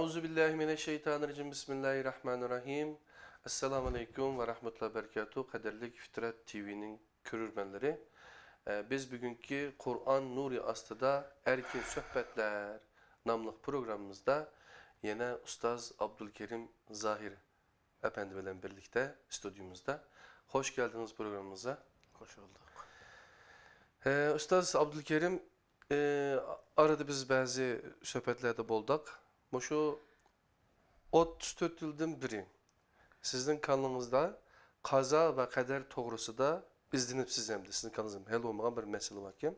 Euzubillahimineşşeytanirracim. Bismillahirrahmanirrahim. Esselamu Aleyküm ve Rahmetullahi Berekatuhu. Kaderlik Fitrat TV'nin körürmenleri. Biz bugünkü Kur'an Nuri astıda Erkin Sohbetler namlı programımızda yine Ustaz Abdülkerim Zahir Efendi ile birlikte stüdyomuzda. Hoş geldiniz programımıza. Hoş bulduk. Ustaz Abdülkerim arada biz bazı sohbetlerde boldak. Şu 34 yıldan biri sizin kanalınızda kaza ve kader doğrusu da izlenip sizden de sizin kanalınızda hal olmayan bir mesele var ki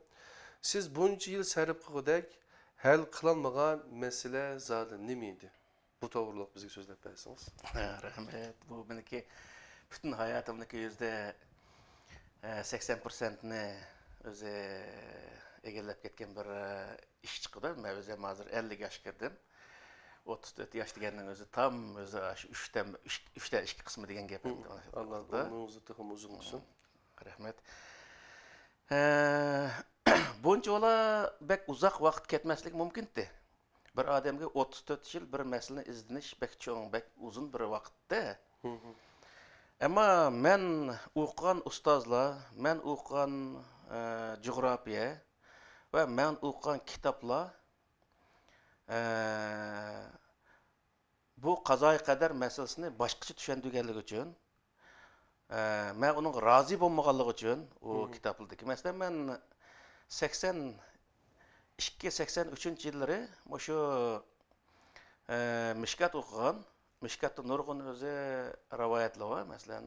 siz bunca yıl serip kudek hal kılanmayan mesele zaten ne miydi? Bu doğruluk bize sözlep versiniz. Rahmet. Bu benimki bütün hayatımdaki %80%'ni özü egellep ketken bir iş çıktı. Ben özüm hazır 50 yaş girdim. 34 yaş degenin özü tam özü 3'te 2 kısmı degen gepim. Allah ömrünüzü tıkım uzun olsun. Rahmet. Bunca ola bek uzak vaqt ketmeslik mümkündü. Bir adamga 34 yıl bir meseleni izleniş bek çoğun, bek uzun bir vaqtda. Ama men o'qigan ustozlar, men o'qigan coğrafiya ve men o'qigan kitaplar bu qazoy qadar masalasini boshqacha tushundirganligi uchun men uning rozi bo'lmaganligi uchun u kitoblardagi masalan men 82-83 yillari shu Mishkat o'qigan. Mishkatda nurg'un o'zi rivoyatlar bor. Masalan,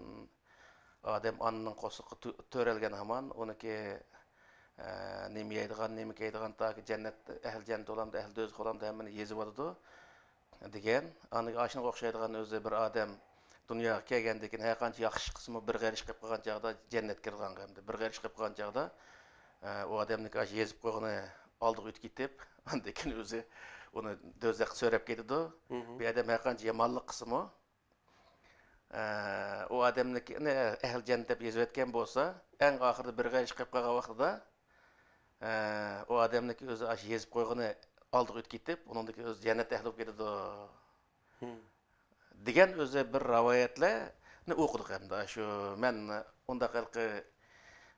odam onining qo'shiqi to'ralgan hamon uniki nima yeydigan, nima kiydigan toki jannat ahli jannat bo'lamdi, ahli do'zax bo'lamdi hammani yezib oladi degan. Aniga ashunga o'xshaydigan o'zi bir odam dunyoga kelgandan keyin har qancha yaxshi qismi bir g'arish qilib qolgan chog'da jannatga kirgan hamda bir g'arish qilib qolgan chog'da u odamniki ash yezib qo'ygani oldiga o'tib ketib, undan keyin o'zi uni do'zax so'rab ketdi. Bu odam har qancha yomonlik qismi u odamniki ahli jannat deb yezib o'tgan bo'lsa, eng oxirida bir g'arish qilib qolgan vaqtida o odamniki o'zi ash yezib qo'ygani oldiga o'tib ketib, uningdagi o'zi jannat ahli bo'lib ketdi degan o'zi bir rivoyatlarni o'qidik hamda shu men unda qilqi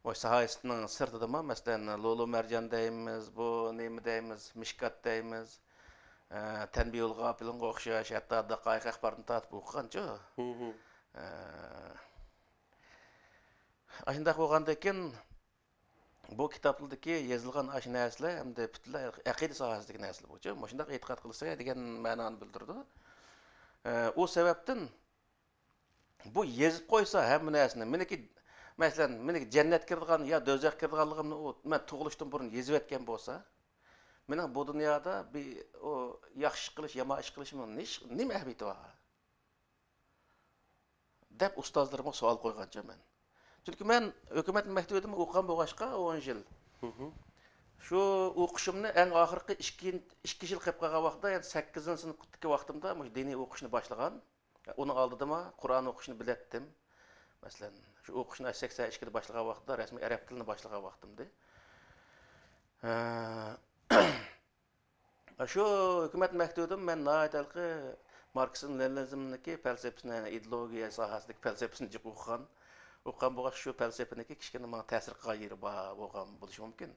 o sahayisining sirtidami masalan Lolo Marjan deymiz, bu nima deymiz, Mishkat deymiz, Tanbihul G'ofilga o'xshash hatto Daqaiq axborotni tatib o'qigancha. Ashunday bo'lgandan keyin bu kitoblardagi yozilgan ash narsalar hamda butunlay aqida sohasidagi narsalar bo'yicha shunday e'tiqod qilsa degan ma'noni bildirdi. O sebepten bu yezib qo'ysa hamma narsani meniki masalan meniki jannat kirdigan yo do'zax kirdiganligimni men tug'ilishdan burun yezib o'tgan bo'lsa, mening bu dunyoda o yaxshi ish qilish, yomon ish qilishimning nima ahamiyati bor? deb ustozlarimga savol qo'ygancha men. Chunki men hukumat maktabida o'qigan bo'lg'achqa 10 yil. Shu o'qishimni eng oxirgi 2 yil qilib qolgan vaqtda, yani 8-sinfdagi vaqtimda diniy o'qishni boshlagan. Uning oldida Qur'on o'qishni biletdim. Masalan, shu o'qishni 82 da boshlagan vaqtda rasmiy arab tilini boshlagan vaqtimda. Shu hukumat maktabida men naytalqi Marksizm Leninizmniki falsafasini, ideologiya sohasidagi falsafasini o'qigan. O'qigan bo'lgach shu falsafaniki kichkina menga ta'sir qilgan yeri bo'lgan bo'lishi mumkin.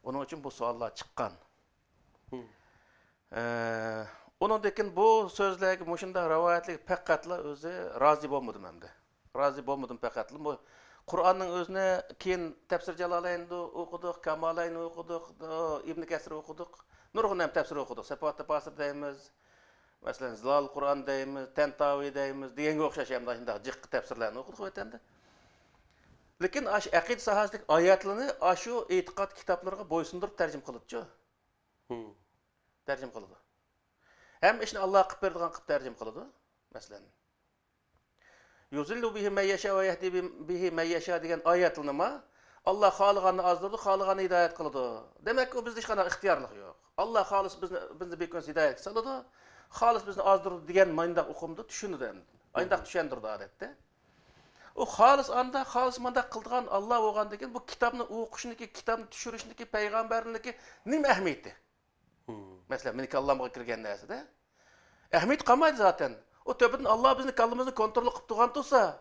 Onun için bu sorular çıkan. Ondan keyin bu sözlerge muşunda rivayetlik pekatla özü razı olmadım hem de. Razı olmadım pekatla. Bu Kur'an'ın özüne keyin tefsir Celaleyn'de okuduk, Kamaleyn'i okuduk, İbn Kesir'i okuduk. Nurgun hem tefsir okuduk. Sefahat-ı Basır deyimiz. Mesela Zilal Kur'an deyimiz, Tentavi deyimiz. Diyenge okşaş hem de şimdi cık tefsirlerini okuduk ötende. Lekin aş aqid sohasidagi oyatlarni ashu e'tiqod kitoblarga bo'ysundirib tarjim qilibdi-ku. Tarjim qildi. Ham ishni Alloh qilib beradigan qilib tarjim qildi. Masalan, yuzillu bihi man yasha va yahdi bihi man yasha degan oyatlarni Alloh xohlaganni ozdirdi, xohlaganni hidoyat qildi. Demak, u bizda hech qanday ixtiyorlik yo'q. Alloh xolis bizni bekonsiz hidoyat qildi, xolis bizni ozdirdi degan ma'noda o'qimdi, tushunadi endi. Ayndaq tushundirdi odatda. O xalis anda, xalis manda qildigan Allah bo'lgandan keyin bu kitobni o'qishniki, kitobni tushirishnniki, payg'ambarniki nima ahamiyati? Masalan, meniki Allohga kirgan narsada. Ahmet kalmaydı zaten. O töbeden Allah bizni kallımızı kontrol qilib turgan tursa,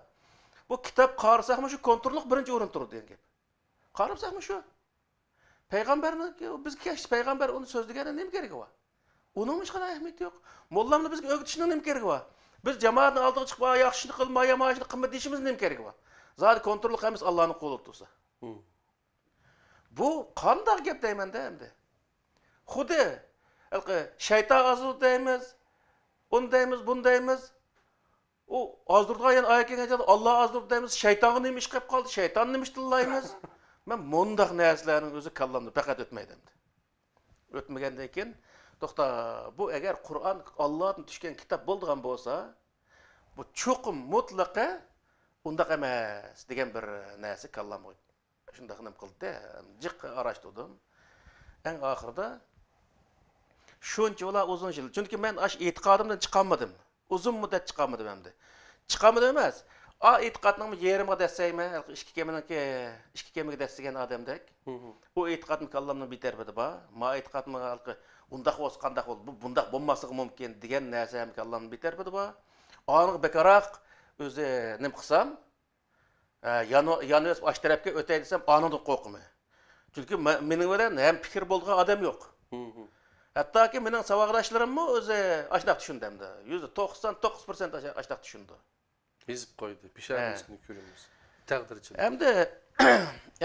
bu kitap qarasaqmı şu kontrolluk birinci o'rin turdi degan gap. Qarasaqmı şu? Peygamberni bizga kesh payg'ambar uni so'zlagani nima keragi bor? Uning hech qanday ahamiyati yo'q. Mollamni bizga o'rgatishning nima keragi bor? Biz jamoatni oldiga chiqib, yaxshini qilma, yomonini qilma deyishimiz nima keragi bor? Zodi kontrolluk emas Allohning qo'lida tursa. Bu qanday gap deyman-da endi. Xuddi shayton azur deymiz, undaymiz, bundaymiz. O azdırdıgan ayet kelgende Allah azdırdı deymiz, shaytonga nima ish qilib qoldi, shayton nima ish tillaymiz. Men mundaq narsalarning o'zi kallamda faqat o'tmaydi endi. O'tmagandan keyin to'xta, bu agar Qur'on Allohdan tushgan kitob bo'lgan bo'lsa, bu cho'qim mutlaqa undaq emas degan bir narsa kallamga shundaq nima qildi. Jiq arashtirdim. Eng oxirida shuncha ular uzun yil. Chunki men ash e'tiqodimdan chiqolmadim. Uzun muddat chiqolmadim endi. Chiqolmadim emas. E'tiqodning yerimga desaymi, ikki kemiga desigan odamdek. Bu e'tiqodni kallamdan bitar bedi ba. Ma e'tiqodni undaq bo'lsa qandaq bo'ldi, bu bundaq bo'lmasligi mumkin degan narsa ham kallamdan bitar bedi ba. Aniq bekaraq o'zi nima qilsam, yana osh tarafga o'tay desam, aniqdan qo'rqaman. Chunki mening bilan ham fikr bo'lgan odam yo'q. Hattoki mening saboqdoshlarimmi o'zi ashnaq tushundimda. %99% ashnaq tushundi. Yezib qo'ydi. Pishamizni ko'ramiz. Taqdirchi. Endi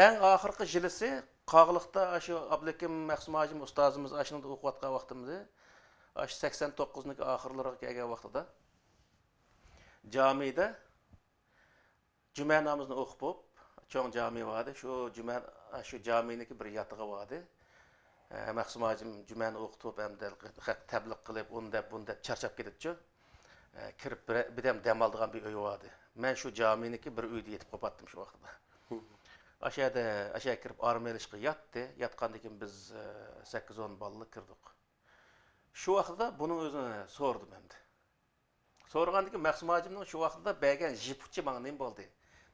eng oxirgi jilisi Qog'liqda shu Abdukim Maqsumojim ustozimiz ashunda o'qiyotgan vaqtimda, 89ning oxirlariga kelgan vaqtida jamida juma namozini o'qib bo'lib, cho'ng jami bor edi. Shu jaminiki bir yotig'i bor edi. Maqsumojim jumani o'qitib hamda tabliq qilib, unda charchab ketibdi. Kirib birem dam oldigan bir uy bor edi. Men shu jaminiki bir uyda yetib qopatdim shu vaqtda. Aşağı kirib armelishga yatdi. Yatgandan keyin biz 8-10 balla kirdik. Shu vaqtda buning o'zini so'rdim endi. So'rgandan keyin Maqsumojimning shu vaqtda bergan jipuchi menga nima bo'ldi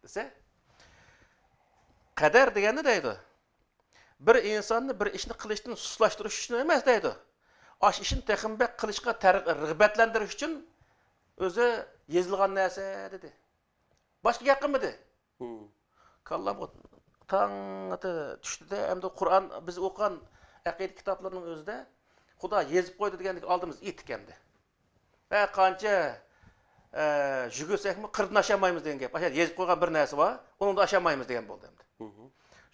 desa, qadar degani deydi. Bir insonni bir ishni qilishdan suslashtirish uchun emas deydi. Ash ishni texmbek qilishga rag'batlantirish uchun o'zi yozilgan narsa dedi. Boshqa gap qilmadi. Kallam tangda tushdi-da, endi Qur'on biz o'qigan aqida kitoblarining o'zida Xudo yezib qo'ydi degandek oldimiz etikandi. Va qancha yugursekmi qirdan ashamaymiz degan gap. Asha yezib qo'ygan bir narsa bor, uni da ashamaymiz degan bo'ldi endi.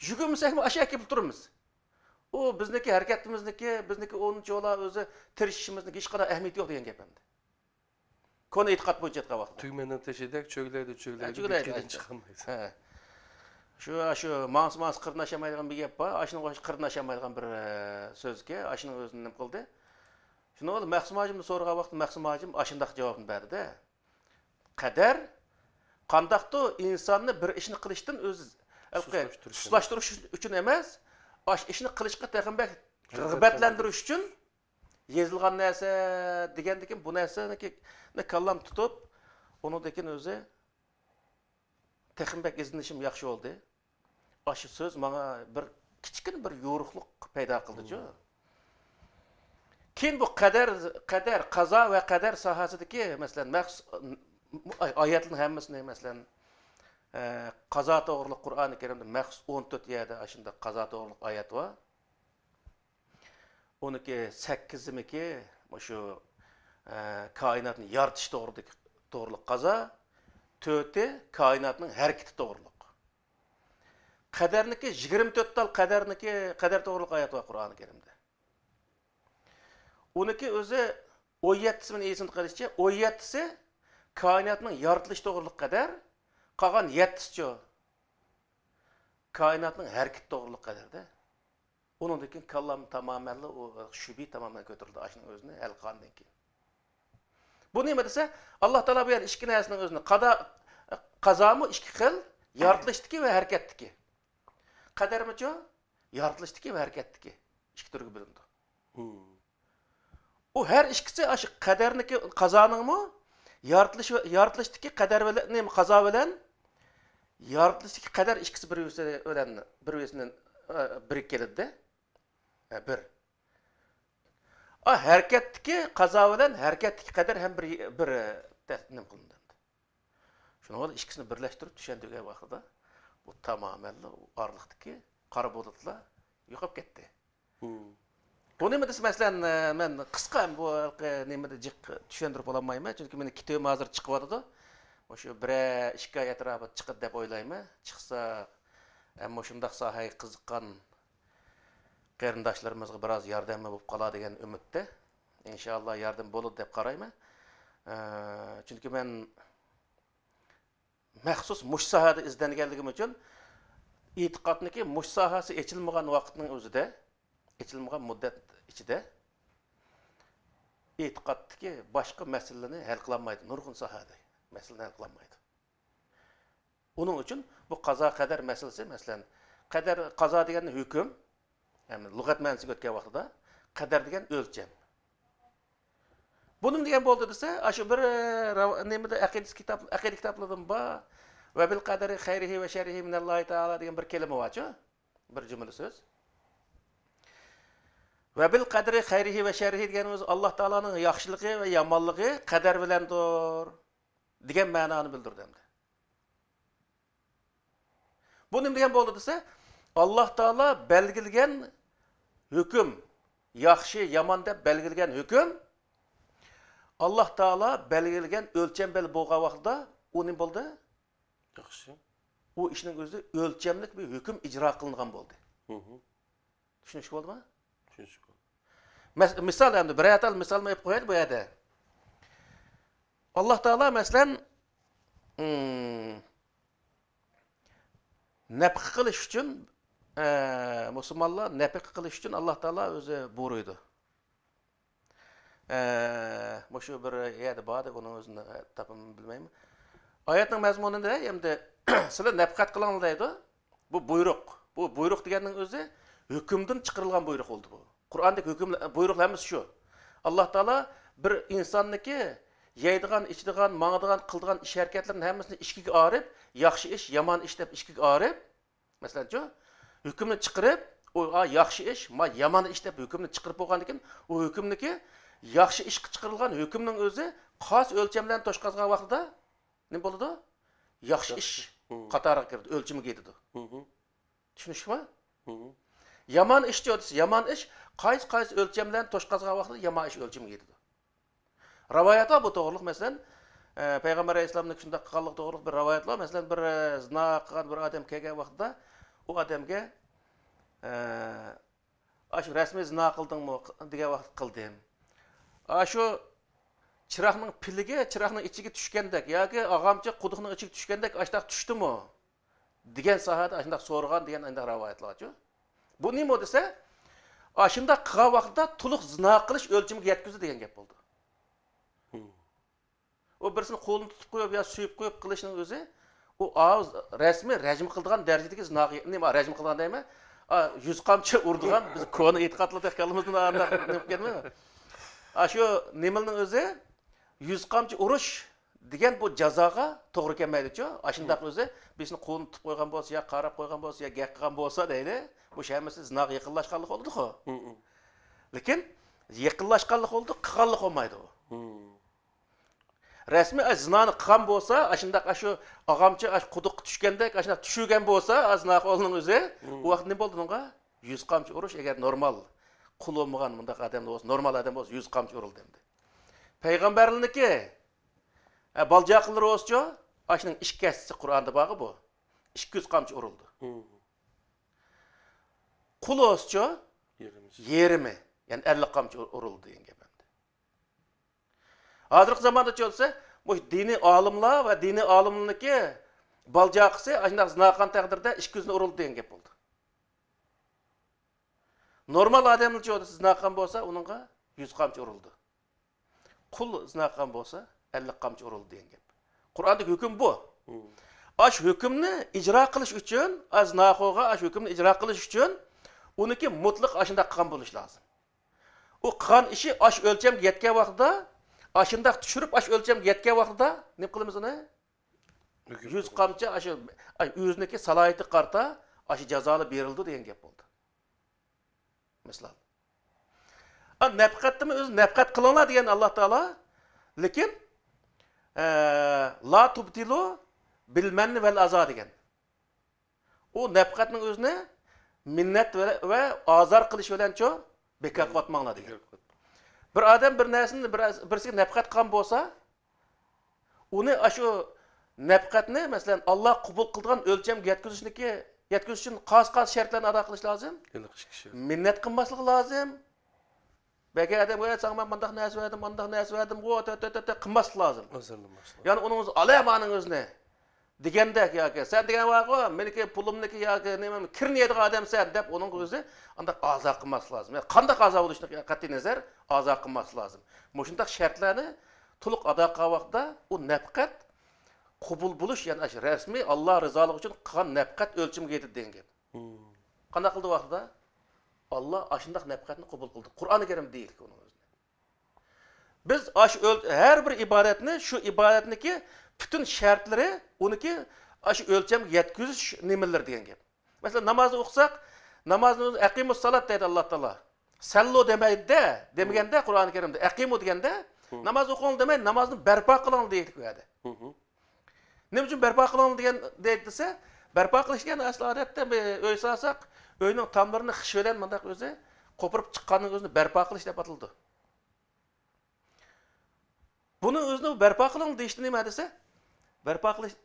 Yugurmasekmi asha kelib turamiz. U bizniki harakatimizniki, bizniki o'ninchi yo'la o'zi tirishishimizniki hech qanday ahamiyati yo'q degan gap endi. Konu e'tiqod bo'yicha aytgan vaqtda. Tugmadan tashadak cho'glaydi. Chiqolmaydi. Shu mans qirdan ashamaydigan bir gap bor. Ashning qo'sh qirdan ashamaydigan bir so'zga, ashning o'zini nima qildi? Shuni olib Maqsumojimni so'ragan vaqtda Maqsumojim ashundaq javobni berdi. Qadar qandaqdir insonni bir ishni qilishdan o'zi suslashtirish uchun emas, ash ishni qilishga texmbek rag'batlantirish uchun yezilgan narsa degandan keyin bu narsaniki kallam tutib, unidan o'zi texmbek izlanishim yaxshi bo'ldi. Ash so'z menga bir kichkina bir yo'riqlik paydo qildi-ku. Keyin bu qadar, qazo va qadar sohasidagi, masalan, oyatlarning hammasini masalan qazo to'g'riliq Qur'oni Karimda maxsus 14 yerda ashunda qazo to'g'riliq oyat bor. Uniki 8imiki shu koinotni yaratish to'g'riliq qazo, 4i koinotning harakati to'g'riliq. Qadarniki 24 tal qadar to'g'riliq oyat bor Qur'oni Karimda. Uniki o'zi 17isini esimda qilishcha, 17si koinotning yaratilish to'g'riliq qadar, qolgan 7si koinotning harakati to'g'riliq qadarda. Undan keyin kallam tamoman shubi tamoman ko'tarildi ashning o'zini hal qilgandan keyin. Bu nima desa, Alloh taolo bu yer ikki narsaning o'zini qazomi ikki xil, yaratilishdiki va harakatdiki. Qadarmicho yaratilishdiki va harakatdiki ikki turga bo'lindi. U har ikkisi ash qadarniki qazoningmi yaratilishdiki qadar bilan nima qazo bilan yaratilishdiki qadar ikkisi bir-birisidan bir keladi-da. Bir. harakatdagi qazo bilan harakatdagi qadar ham bir nim qilindi. Şunu ikkisini birlashtirib tushuntirgan vaqtida bu tamoman orliqdagi qora bulutlar yo'qolib ketdi. Bu nima desa masalan men qisqa bu nimada jiq tushuntirib olmayman, chunki meni kitobim hozir chiqyapti. O'sha 1-2 oy atrofida chiqadi deb o'ylayman. Chiqsa ammo shundaq sohaga qiziqqan qarindoshlarimizga biroz yordam bo'lib qoladi degan umidda. İnşallah yardım bo'ladi deb qarayman. Chunki men maxsus mush sohada izlanganligim uchun e'tiqodniki mush sohasi echilmagan vaqtning o'zida, echilmagan muddat ichida e'tiqoddagi boshqa masalalarni hal qila olmaydi, nurg'un sohada masalani hal qila olmaydi. Uning uchun bu qazo qadar masalasi, masalan, qadar qazo degan hukm, ya'ni lug'at ma'nosiga o'tgan vaqtida qadar degan o'lcham. Bunun degan bo'ldi desa, shu bir nimada aqida kitoblardan bor va bil qadari xayrihi va sharrihi minallohi taala degan bir kelima bor-ku, bir jumla so'z. Va bil qadri xayrihi va sharrihi deganimiz Alloh taolaning yaxshiligi va yomonligi qadar bilandir degan ma'noni bildirdi. Bu nima degan bo'ldi desa, Alloh taolo belgilgan hukm, yaxshi, yomon deb belgilgan hukm Alloh taolo belgilgan o'lcham bel bo'lgan vaqtda u nima bo'ldi? Yaxshi. U ishning o'zi o'lchamlik bir hukm ijro qilingan bo'ldi. Tushunish bo'ldimi? Tushunish bo'ldi. Misol endi bir atal misol qo'yib qo'yadi bu yerda. Alloh taolo masalan nafq qilish uchun musulmonlar nafq qilish uchun Alloh taolo o'zi buyurdi. Shu bir yerda bor deb uni o'zini topim bilmayman. Oyatning mazmunida endi sizlar nafqat qilinglar deydi. Bu buyruq. Bu buyruq deganning o'zi hukmdan chiqarilgan buyruq bo'ldi bu. Qur'ondagi hukm buyruqlarimiz shu. Alloh taolo bir insonniki yeydigan, ichdigan, mangdigan, qildigan ish harakatlarning hammasini ishkiga olib, yaxshi ish, yomon ish deb ishkiga olib, masalan, hukmni chiqarib, u yaxshi ish, yomon ish deb hukmni chiqarib bo'lgandan keyin, u hukmniki yaxshi ish chiqarilgan hukmning o'zi xos o'lchamlarni to'shqazgan vaqtida nima bo'ladi? Yaxshi ish qatoriga kirdi, o'lchamiga yetadi. Tushunishmi? Yomon ish desa, yomon ish qaysi o'lchamlarni to'shqazgan vaqtida yomon ish o'lchamiga yetadi. Rivoyatda bu to'g'riliq, masalan, payg'ambar alayhisolamning shunday qilganlik to'g'riliq bir rivoyatlar, masalan, bir zina qilgan bir odam kelgan vaqtida u odamga shu rasmiy zina qildingmi degan vaqt qildim. Shu chiroqning piliga, chiroqning ichiga tushgandek yoki og'amcha quduqning ichiga tushgandek ashtaq tushdimi degan sohada ashunday so'rgan degan anda rivoyatlar-ku. Bu nima desa, shunday qilgan vaqtda to'liq zina qilish o'lchamiga yetkazdi degan gap bo'ldi. O birisini qo'lini tutib qo'yib yo suyib qo'yib qilishning o'zi u rasmiy rajm qildigan darajadagi zinoga nima rajm qilgan deymi? 100 qamchi urdigan biz ko'ni e'tiqodlarda kalimamizdan nima kelmi? Shu nimaning o'zi 100 qamchi urush degan bu jazoga to'g'ri kelmaydi-ku. Shundaq o'zi bizni qo'lni tutib qo'ygan bo'lsa, yo qarab qo'ygan bo'lsa, yo gap qilgan bo'lsa deydi. Bu hammasi zinoga yaqinlashganlik bo'ldi-ku. Lekin yaqinlashganlik bo'ldi, qilganlik bo'lmaydi u. Rasmiy zinoni qilgan bo'lsa, shundaq shu og'amcha quduqqa tushgandek, shundaq tushgan bo'lsa, zino qilganning o'zi, u vaqt nima bo'ldi unga? 100 qamchi urush agar normal qul bo'lmagan bundaq odam bo'lsa, normal odam bo'lsa 100 qamchi urildi endi. Payg'ambarlarniki baljaqlar bo'lsa, shuning ikkisi Qur'onda bor bu. 200 qamchi urildi. Qul bo'lsa, yerimi, ya'ni 50 qamchi urildi degan gap. Hozirgi zamonda bo'lsa, bu diniy olimlar va diniy olimlarniki baljaqisi shunday zina qilgan taqdirda 200 ni urildi degan gap bo'ldi. Normal odamlar bo'lsa, zina qilgan bo'lsa, uningga 100 qamchi urildi. Qul zina qilgan bo'lsa, 50 qamchi urildi degan gap. Qur'ondagi hukm bu. Shu hukmni ijro qilish uchun, zina qilgan shu hukmni ijro qilish uchun uniki mutlaq shunday qilgan bo'lish lozim. U qilgan ishi shu o'lchamga yetgan vaqtda shunday tushirib o'lchamga yetgan vaqtida nima qilamiz uni? 100 qamchi shu o'ziniki salohiyati qarta shu jazoli berildi degan gap bo'ldi. Misol. Nafqatdimi o'zi nafqat qilinglar degan Alloh taolo. Lekin la tubtilu bil manni vel aza degan. O nafqatning o'zini minnat va azar qilish bilancho bekor qilmanglar degan. Bir odam bir narsani birisiga nafqat qilgan bo'lsa, uni shu nafqatni masalan Alloh qabul qilgan o'lchamga yetkazish uchun qas shartlarni ado qilish lozim. Minnat qilmaslik lozim. Belki adam öyle sana mandak ne söyledim, mandak ne söyledim, o qilmaslik lozim. Yani onun alamanın özüne. Degende ya sen degen var o, meniki pulumniki ya neme kirniyediği adam sen dep onun özü anda azak qilmaslik lozim. Yani qanday azak bo'lishini qat'iy nazar azak qilmaslik lozim. Mushundaq shartlarni to'liq ado qilgan vaqtda u nafqat qabul bo'lish, ya'ni rasmiy Alloh rizoligi uchun qilgan nafqat o'lchimiga yetadi degan gap. Qanday qildi vaqtida? Allah aşındaq nafqatni qabul qildi. Qur'oni Karim deyil ki onun özüne. Biz her bir ibadetni, şu ibadetniki bütün şartları, oniki aşı ölçem yetkizish nimeler degan gap. Mesela namazı o'qisak, namazın aqimus salat deydi Allah Taala. Sallu demaydi de, demaganda Qur'oni Karimda aqimu deganda namoz o'qing demaydi, namozni barpo qiling deydi bu yerda. Nima uchun barpo qiling degan deydi desa, barpo qilish degan asli odatda uy solsak, uyning tomlarini xish bilan mundaq o'zi qo'pirib chiqqanning o'zini barpo qilish deb ataldi. Buni o'zini barpo qiling deyishni nima desa, barpo qilish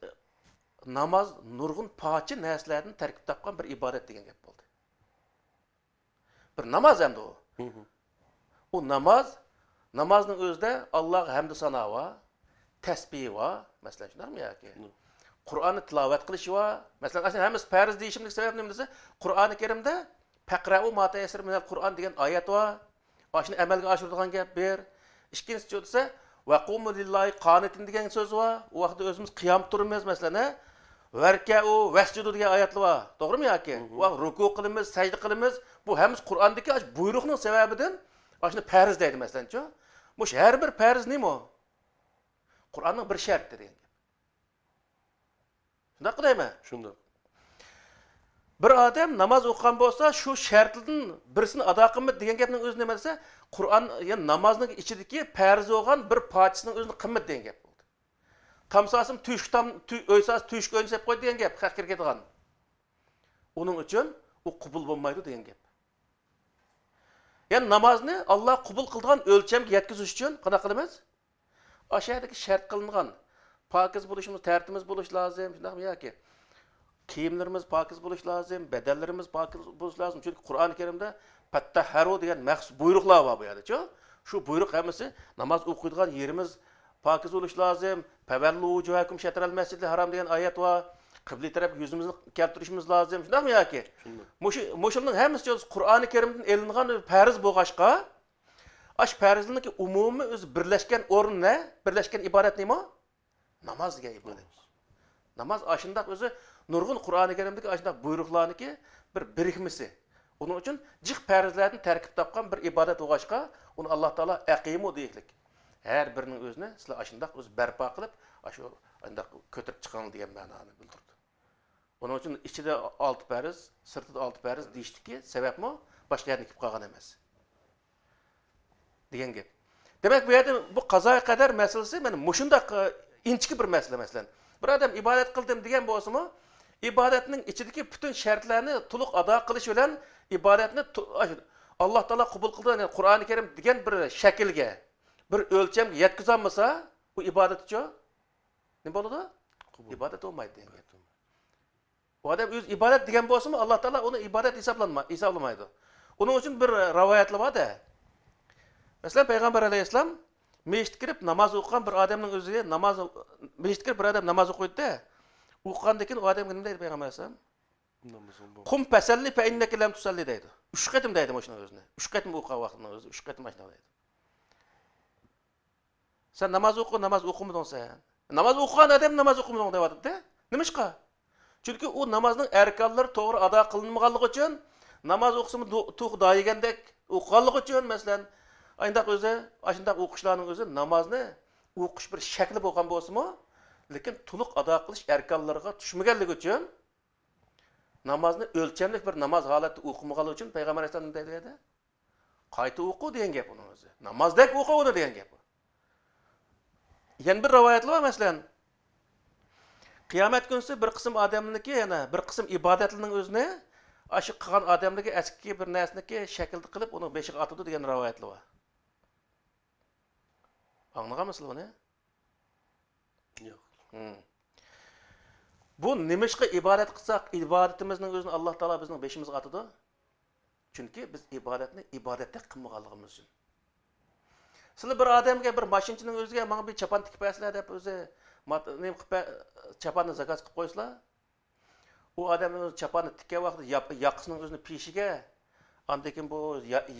namoz nurg'un pochi narsalarni tarkib topgan bir ibodat degan gap bo'ldi. Bir namoz endi u. U namozning o'zida Alloh hamd sano va tasbih va masalan shunaqmi yoki Qur'onni tilovat qilish va masalan aslida hammasi farz deyishimning sababi nima desa, Qur'oni Karimda faqra'u ma tayassar minal Qur'on degan oyat va shuni amalga oshiradigan gap ber. Ikkinchisi desa va qumu lillahi qanitin degan so'z va u vaqtda o'zimiz qiyam turimiz masalan varka'u vasjudu degan oyatlar va to'g'rimi yoki va ruku qilamiz, sajda qilamiz. Bu hammasi Qur'ondagi buyruqning sababidan shuni farz deydi masalanchi. Bu har bir farz nima? Qur'onning bir sharti degan. Shunday qilaymi? Shunday. Bir odam namoz o'qigan bo'lsa, shu shartlardan birisini ado qilmaydi degan gapning o'zi nima desa, Qur'on, ya'ni namozning ichidagi farz bo'lgan bir parchasining o'zini qilmaydi degan gap bo'ldi. Tamsasim o'ysas tuyushga o'ynab qo'ydi degan gap, haq kirgadigan. Uning uchun u qabul bo'lmaydi degan gap. Ya'ni namozni Alloh qabul qilgan o'lchamga yetkazish uchun qanday qilamiz? Aşağıdaki şart qilingan pokiz bo'lishimiz, tartibimiz bo'lish lozim, shundaqmi yoki kiyimlarimiz pokiz bo'lish lozim, badallarimiz pokiz bo'lish lozim. Chunki Qur'oni Karimda fattaharu degan maxsus buyruqlar bor bu yerda-chi. Shu buyruq hammasi namoz o'qiydigan yerimiz pokiz bo'lish lozim. Favallu wujuhakum shatral masjidil haram degan oyat va qibla taraf yuzimizni keltirishimiz lozim. Shundaqmi yoki? Mushuning hammasi Qur'oni Karimdan elingan farz bo'lg'ashqa aş farzlarniki umumiy o'zi birlashgan o'rin ne? Birlashgan ibodat nima? Namoz degan ibodat. Namoz ashundaq o'zi nurg'un Qur'oni Karimdagi ashundaq buyruqlarniki bir birikmasi. Uning uchun jiq farzlardan tarkib topgan bir ibodat bo'lg'ashqa, uni Alloh taolo aqimu deylik. Har birining o'zini sizlar ashundaq o'zi barpo qilib, shu ashundaq ko'tarib chiqing degan ma'noni bildirdi. Uning uchun ichida 6 farz, sirtida 6 farz deyishdiki, sababmi? Boshqa yerga kelib qolgan emas. Degan gap. Demak bu yerda bu qazoy qadar masalasi mana mushundaq inchki bir masala masalan. Bir odam ibodat qildim degan bo'lsa-mu, ibodatning ichidagi butun shartlarni to'liq ado qilish bilan ibodatni Alloh taolo qabul qilgan Qur'oni Karim degan bir shaklga, bir o'lchamga yetkazolmasa, bu ibodatchi nima bo'ladi? Ibodat bo'lmaydi degan gap. Bu odam o'z ibodat degan bo'lsa-mu, Alloh taolo uni ibodat hisoblamaydi. Uning uchun bir rivoyatlar bor-da. Mesela Peygamber Aleyhisselam meşrit kirip namaz okuyan bir adamın özüne meşrit kirip bir adam namaz okuydu da okuyandakin o adam nima deydi Peygamber Aleyhisselam? Kum peselli fe inneke lem tusalli deydi. 3 qatim deydi moşunun özüne. 3 qatim okuyan vaqtının özü. 3 qatim aşına deydi. Sen namaz okumudun sen. Namaz okuyan adam namaz okumudun deydi de. Nimişqa? Çünkü o namazın erkanları doğru ada kılınmaganlığı için namaz okusumu tuğ dayıgendek okuganlığı için mesela ayındaq o'zi, ashundaq o'qishlarning o'zi namozni o'qish bir shakli bo'lgan bo'lsa-mu, lekin to'liq ado qilish arkonlariga tushmaganligi uchun namozni o'lchamli bir namoz holatida o'qimaganligi uchun payg'ambar alayhisalom deydi, Qayta o'qi degan gap uning o'zi. Namozdek o'qi uni degan gap. Yana bir rivoyatlar var masalan. Qiyomat kunsi bir qism odamniki, yana bir qism ibodatlarning o'zini aşı qilgan odamlarga eski bir narsaniki shaklda qilib uni beshiga otadi degan rivoyatlar var. Anlaganmısınız bunu? Yo'q. Bu nimishqa ibodat qilsak, ibodatimizning o'zini Alloh taolo bizning beshimizga atadi. Chunki biz ibodatni ibodatda qilmaganligimiz uchun. Sizlar bir odamga bir mashinchining o'ziga "Menga bir chapan tikib bersizlar" deb o'zi nim qilib chapanni zakaz qilib qo'ysizlar. U odamning o'zi chapanni tikkan vaqtida yaqisining o'zini peshiga, andan bu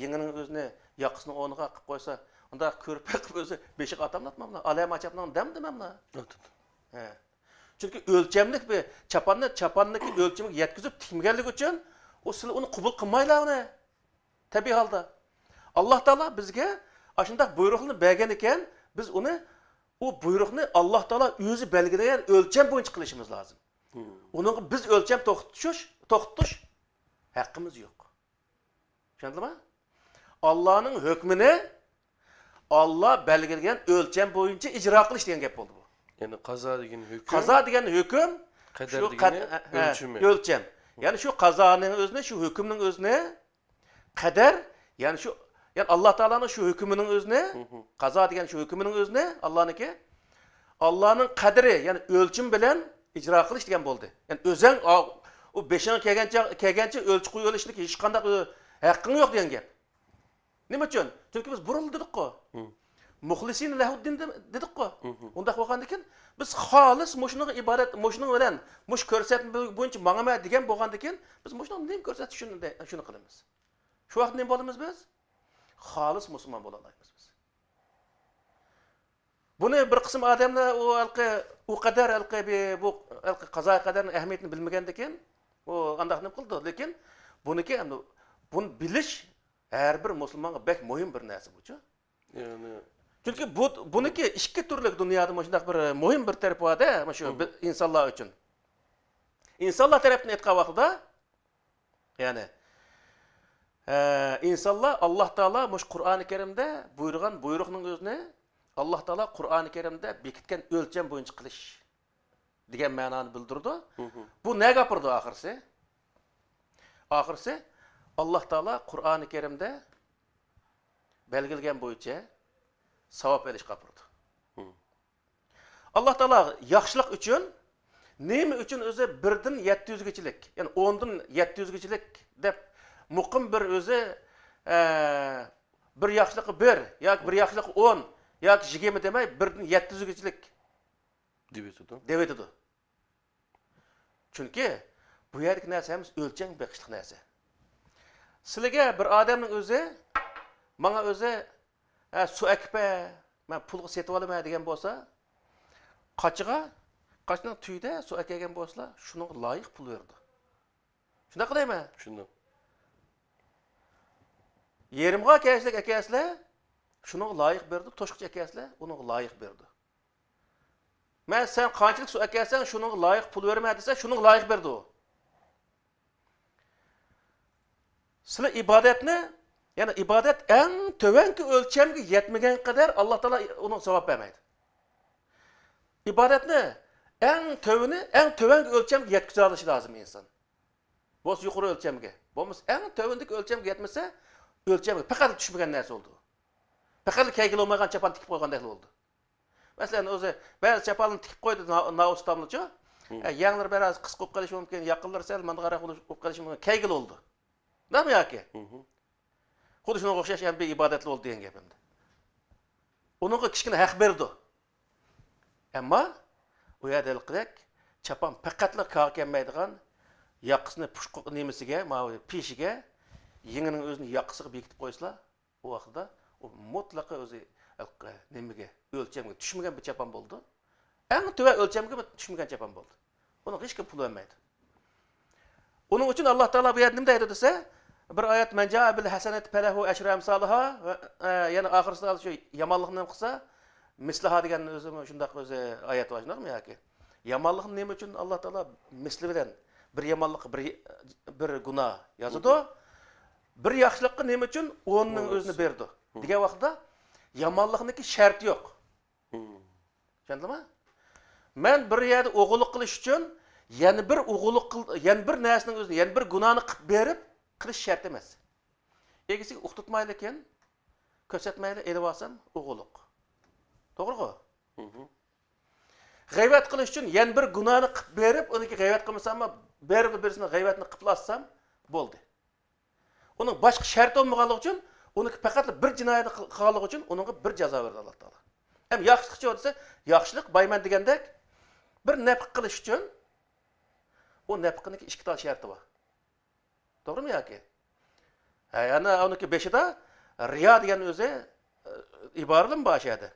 yengining o'zini yaqisining o'rniga qilib qo'ysa, unda ko'rib qilib o'zi beshiga atamlatmamlar. Alayam achapning demdimamlar. He. Çünkü ölçemlik bir çapanniki ölçümü yetkizip tikmaganligi uchun o sizlar uni qabul qilmaylar uni. Tabiiy holda. Alloh taolo bizga ashunday buyruqni bergan ekan, biz uni o buyruqni Alloh taolo o'zi belgilagan o'lcham bo'yicha qilishimiz lozim. Uning biz o'lcham to'xtatish haqqimiz yo'q. Tushundingmi? Allohning hukmini Allah belgilagan o'lcham bo'yicha ijro qilish degan gap bo'ldi bu. Yani qazo degan hukm. Qazo degan hukm qadar degan o'lchami. O'lcham. Yani şu qazoning o'zini, şu hukmning o'zini qadar, yani şu yani Alloh taolaning şu hukmining o'zini, qazo degan şu hukmining o'zini Allohniki Allohning qadri, yani o'lchim bilan ijro qilish degan bo'ldi. Yani o'zing o 5 kelgancha o'lchi qo'yib olishlik hech qanday haqqing yo'q degan gap. Nima uchun? Chunki biz burildik-ku. Muxlisin lahuddin dedik-ku. Unda bo'lgandan biz xolis mushning ibodat, mushning bilan mush ko'rsatma bo'yicha mangama degan bo'lgandan biz mushning nima ko'rsatish shuni qilamiz. Shu vaqt nima bo'lamiz biz? Xolis musulmon bo'la olamiz biz. Buni bir qism odamlar u qadar bu qazo qadarning ahamiyatini bilmagandan u qanday nima qildi, lekin buniki buni bilish her bir musulmonga bek muhim bir narsa bu-ku. Yani Çünkü buniki ikki turli dunyoda shunday bir muhim bir taraf bor-da, shu insonlar uchun. İnsanlar tarafini aytgan vaqtida, ya'ni insonlar Alloh taolo mush Qur'oni Karimda buyurgan buyruqning o'zini Alloh taolo Qur'oni Karimda bekitgan o'lcham bo'yicha qilish degan ma'noni bildirdi. Bu nega gapirdi oxirisi? Oxirisi Alloh taolo Qur'oni Karimda belgilagan bo'yicha savob olish gapirdi. Alloh taolo yaxshilik uchun nima uchun o'zi 1 dan 700 gachilik, ya'ni 10 dan 700 gachilik deb muqim bir o'zi bir yaxshilik 1 yoki bir yaxshilik 10 yoki 20 demay 1 dan 700 gachilik deb aytadi. Chunki bu yerdagi narsamiz o'lcham beqishlik narsa. Sizlarga bir odamning o'zi menga o'zi su akpa, men pulga setib olaman degan bo'lsa, qachining tuyida su akagan bo'lsa, shunga loyiq pul berdi. Shunday qilaymi? Shunday. Yerimga kelishlik akasizlar shunga loyiq berdi, to'shqichi akasizlar unga loyiq berdi. Men sen qanchalik su akasan, shunga loyiq pul berma desa, shunga loyiq berdi u. Sizlar ibodatni, yani ibodat eng tövenki o'lchamga yetmagan qadar Alloh taolo uni savob bermaydi. Ibodatni eng tövenki o'lchamga yetkiza olishi lozim inson. Bo'lsa yuqori o'lchamga. Bo'lmasa eng tövendeki o'lchamga yetmasa, o'lchamga faqat tushmagan narsa bo'ldi. Faqat kaygil olmagan chapan tikib qo'ygandek bo'ldi. Masalan, o'zi ba'zi chapanni tikib qo'ydi naustamlicha. Yanglar biraz qisqa bo'lib qolishi mumkin, yaqinlar sal mandg'ara bo'lib qolishi mumkin. Kaygil oldi. Nima yoki? Xuddi shunga o'xshash ham bir ibodatli bo'ldi degan gapimda. Uningga kichkina haq berdi. Ammo u yerda qilak chapan faqatla kelmaydigan yaqisini pushquq nemisiga, mana peshiga yengining o'zini yaqisiga bekitib qo'ysizlar, u vaqtda u mutlaqo o'zi nemiga, o'lchamga tushmagan bir chapan bo'ldi. Eng tuva o'lchamga tushmagan chapan bo'ldi. Uni hech kim pul vermaydi. Onun uchun Alloh taolo bu yerda nima deydi desa, bir oyat manja bil hasanat falahu ashra amsalha, ya'ni oxirsida shu yomonlikni nima qilsa, mislaha degan o'zi shunday o'zi oyat bor, shundaymi yoki? Yomonlikni nima uchun Alloh taolo misli bilan bir yomonlik bir gunoh yozadi. bir yaxshilikqa nima uchun 10ning o'zini berdi degan vaqtda yomonlikniki sharti yo'q. Tushundingmi? Men bir yerda o'g'illik qilish uchun yana bir o'g'illik yana bir narsaning o'zini, yana bir gunohni qilib berib qilish shart emas. Egisiga o'qitmayli ekan, ko'rsatmayli elib olsam o'g'illik. To'g'ri-ku? G'aybat qilish uchun yana bir gunohni qilib berib, uniki g'aybat qilmasam, berib bersam g'aybatni qiplassam bo'ldi. Uning boshqa shart olmaganligi uchun, uniki faqat bir jinoyatni qilganligi uchun uningga bir jazo berdi Alloh taolo. Ham yaxshilikchi bo'lsa, yaxshilik bayman degandek bir nafq qilish uchun o nafqiniki ikki tal sharti bor. To'g'rimi yoki? Ana uniki beshida riyo degan o'zi iboralim bor edi.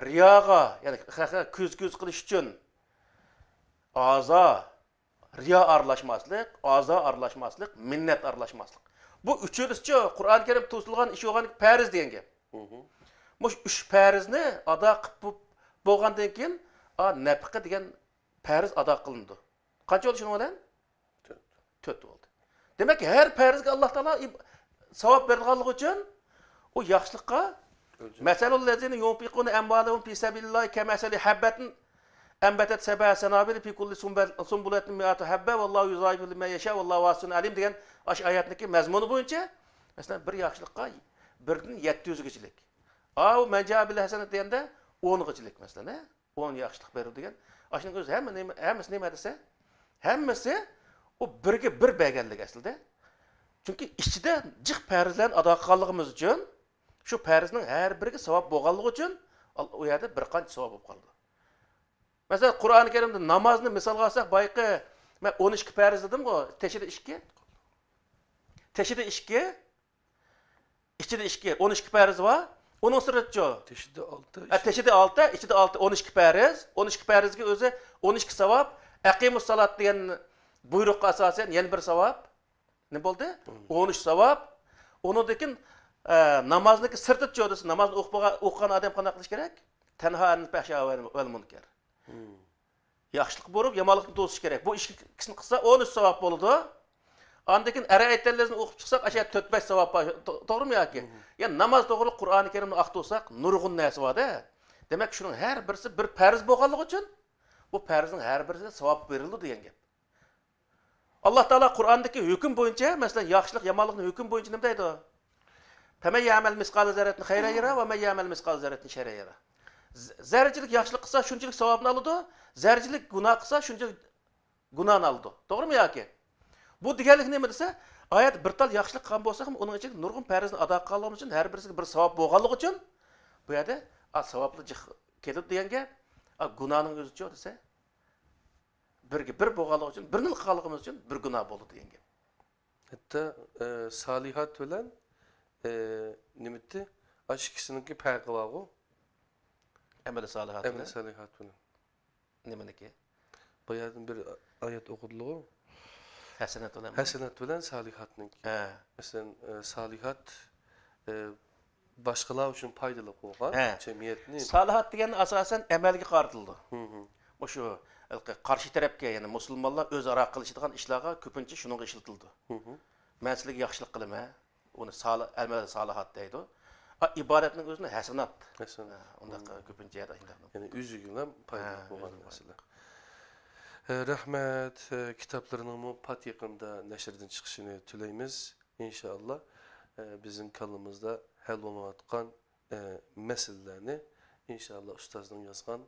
Riyoga, ya'ni ko'z qilish uchun riyo aralashmaslik, aralashmaslik, minnat aralashmaslik. Bu uchinchisi Qur'on Karim to'silgan ish bo'lgan farz degan gap. Mush 3 farzni ado qilib bo'lgandan keyin nafqa degan farz ado qilindi. Qancha bo'ldi shuning bilan? 4 bo'ldi. Demak, har farzga Alloh taolo savob berganligi uchun u yaxshilikqa masalul lazina yunfiquna amwalahum fi sabilillahi kamasali habatin ambatat sab'a sanabil fi kulli sunbulatin mi'atu habba vallahu yuzaifu liman yasha vallahu wasi'un alim degan ash oyatniki mazmuni bo'yicha masalan bir yaxshilikqa birdan 700 gachilik. O manjabil hasanat deganda 10 gachilik masalan, 10 yaxshilik berib degan. Ashning o'zi hammasi nima desa, hammasi o birga bir berganlik aslida. Chunki ichida jiq farzlarni ado qilganligimiz uchun shu farzning har biriga savob bo'lganligi uchun u yerda bir qancha savob bo'lib qoldi. Masalan, Qur'oni Karimda namozni misolga olsak, bayqi men 12 farz dedim-ku, teshida 2. Teshida 2. Ichida 2, 12 farz bor. Onun sırrıçı. Teşhide 6. Teşhide 6, içide 6, 12 farz. 12 farzga o'zi 12 savob. Aqimus salat degan buyruqqa asosan yana bir savob. Ne bo'ldi? 13 savob. Undan namozniki sirtitchi o'disi, namozni o'qigan odam qanday qilish kerak? Tanha anil fahsha val munkar. Yaxshilik bo'lib, yomonlikni to'sish kerak. Bu ishni qilsa 13 savob bo'ladi. Andakin ara aytlarni o'qib chiqsak, aşağı 4-5 savob bor. To'g'rimi yoki? Yani namoz to'g'ri Qur'oni Karimni aqtolsak, nurg'un narsa bor-da. Demak, shuning har birisi bir farz bo'lganligi uchun bu farzning har birisiga savob berildi degan gap. Alloh taolo Qur'ondagi hukm bo'yicha, masalan, yaxshilik, yomonlikni hukm bo'yicha nima deydi? Faman ya'mal misqal zarratin khayran yara va man ya'mal misqal zarratin sharran yara. Zarrachilik yaxshilik qilsa shunchalik savobni oladi, zarrachilik gunoh qilsa shunchalik gunohni oladi. To'g'rimi yoki? Bu deganlik nima desa, oyat bir tal yaxshilik qilgan bo'lsa ham, uning ichida nurg'un farzni ado qilganligimiz uchun har birisiga bir savob bo'lganligi uchun bu yerda savobli kelib degan gap, gunohning o'zicha desa, birga bir bo'lganligi uchun, bir nil qilganligimiz uchun bir gunoh bo'ldi degan gap. Hatta salihat bilan nimati ash ikkisiniki farqi bor-ku. Amali salihat bilan. Amali salihat bilan. Nimaniki? Bu yerdan bir oyat o'qildi-ku. Hasenat bilan salihatniki. Masalan, salihat boshqalar uchun foydali bo'lgan jamiyatni. Salihat degani asosan amalga qaratildi. O'sha qarshi tarafga, ya'ni musulmonlar o'zaro qilishadigan ishlarga ko'pincha shunga ishlatildi. Men sizlarga yaxshilik qilaman, uni amal salihat deydi. Ibodatning o'zini hasanat. Unda ko'pincha ya'ni o'ziga foydali bo'lgan masala. Rahmat, kitaplarının pat yakında neşrden çıkışını tileyimiz. İnşallah bizim kanalımızda hal olmayotgan meselelerini inşallah ustazın yazgan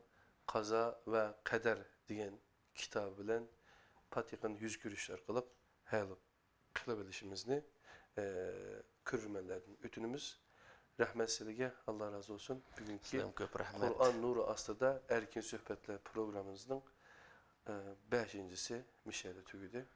Qaza ve Kader degan kitabı bilen pat yakın yüz görüşler kılıp hal kılabilişimizni körürmenlerden ötünümüz. Rahmet sizlerge, Allah razı olsun. Bugünkü Kur'an nuru astıda erkin sohbetler programımızın 5.'si Mişel'de tügüdü.